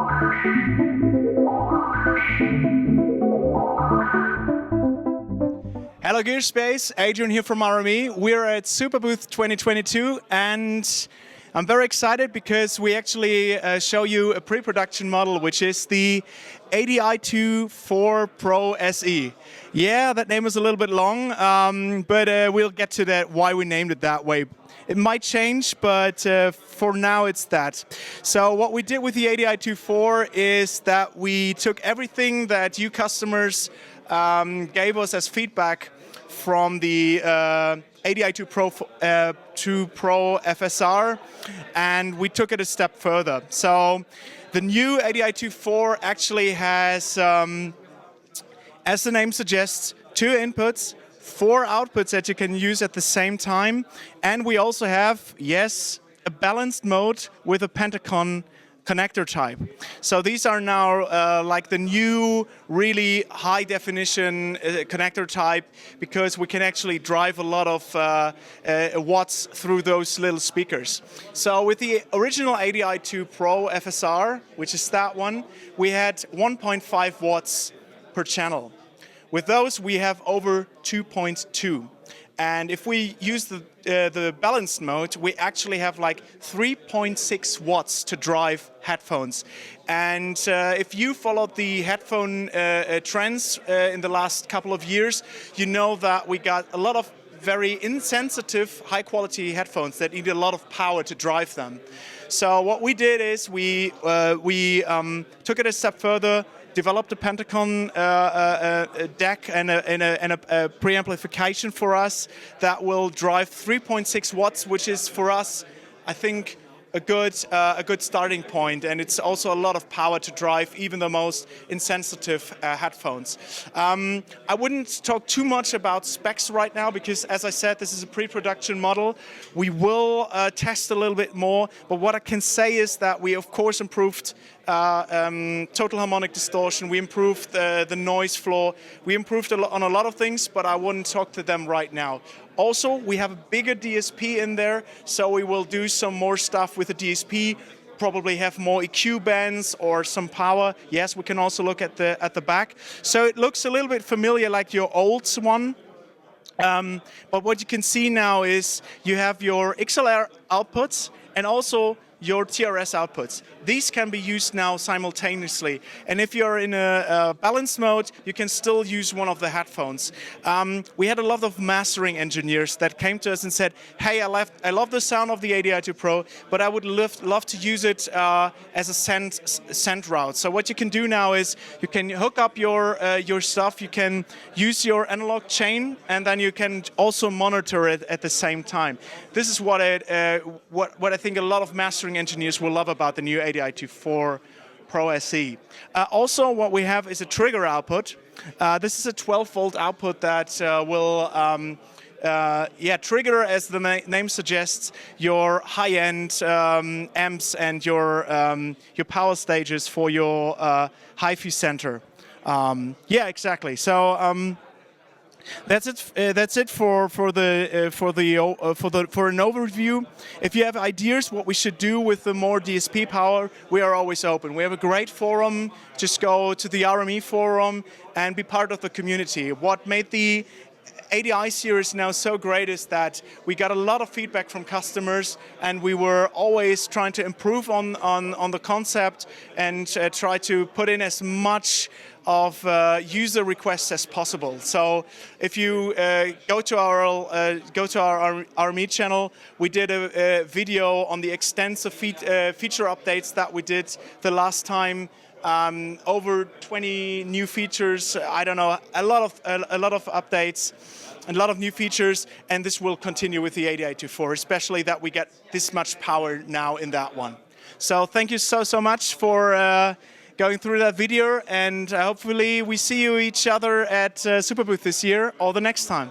Hello Gearspace, Adrian here from RME. We're at Superbooth 2022 and I'm very excited because we actually show you a pre-production model which is the ADI-2 4 Pro SE. Yeah, that name is a little bit long, but we'll get to that, why we named it that way. It might change, but for now it's that. So what we did with the ADI-2 4 is that we took everything that you customers gave us as feedback from the ADI-2 Pro FSR, and we took it a step further. So the new ADI-2 4 actually has, as the name suggests, 2 inputs, 4 outputs that you can use at the same time, and we also have, yes, a balanced mode with a Pentagon connector type. So these are now like the new really high definition connector type, because we can actually drive a lot of watts through those little speakers. So with the original ADI-2 Pro FSR, which is that one, we had 1.5 watts per channel. With those we have over 2.2. And if we use the balanced mode, we actually have like 3.6 watts to drive headphones. And if you followed the headphone trends in the last couple of years, you know that we got a lot of very insensitive, high-quality headphones that need a lot of power to drive them. So what we did is we took it a step further, developed a Pentagon deck and a preamplification for us that will drive 3.6 watts, which is for us, I think, a good starting point, and it's also a lot of power to drive even the most insensitive headphones. I wouldn't talk too much about specs right now because, as I said, this is a pre-production model. We will test a little bit more, but what I can say is that we of course improved total harmonic distortion, we improved the noise floor, we improved on a lot of things, but I wouldn't talk to them right now. Also, we have a bigger DSP in there, so we will do some more stuff with the DSP, probably have more EQ bands or some power. Yes, we can also look at the back. So it looks a little bit familiar like your old one. But what you can see now is you have your XLR outputs and also your TRS outputs. These can be used now simultaneously. And if you're in a balanced mode, you can still use one of the headphones. We had a lot of mastering engineers that came to us and said, hey, I love the sound of the ADI-2 Pro, but I would love to use it as a send route. So what you can do now is you can hook up your stuff, you can use your analog chain, and then you can also monitor it at the same time. This is what I think a lot of mastering engineers will love about the new ADI-2 4 Pro SE. Also, what we have is a trigger output. This is a 12-volt output that will trigger, as the name suggests, your high-end amps and your power stages for your hi-fi center. Yeah, exactly. So. That's it for an overview. If you have ideas what we should do with the more DSP power, we are always open. We have a great forum. Just go to the RME forum and be part of the community. What made the ADI series now so great is that we got a lot of feedback from customers, and we were always trying to improve on the concept and try to put in as much of user requests as possible. So if you go to our RME channel, we did a video on the extensive feature updates that we did the last time. Over 20 new features, I don't know, a lot of updates, a lot of new features, and this will continue with the ADI-2 4, especially that we get this much power now in that one. So thank you so much for going through that video, and hopefully we see each other at Superbooth this year or the next time.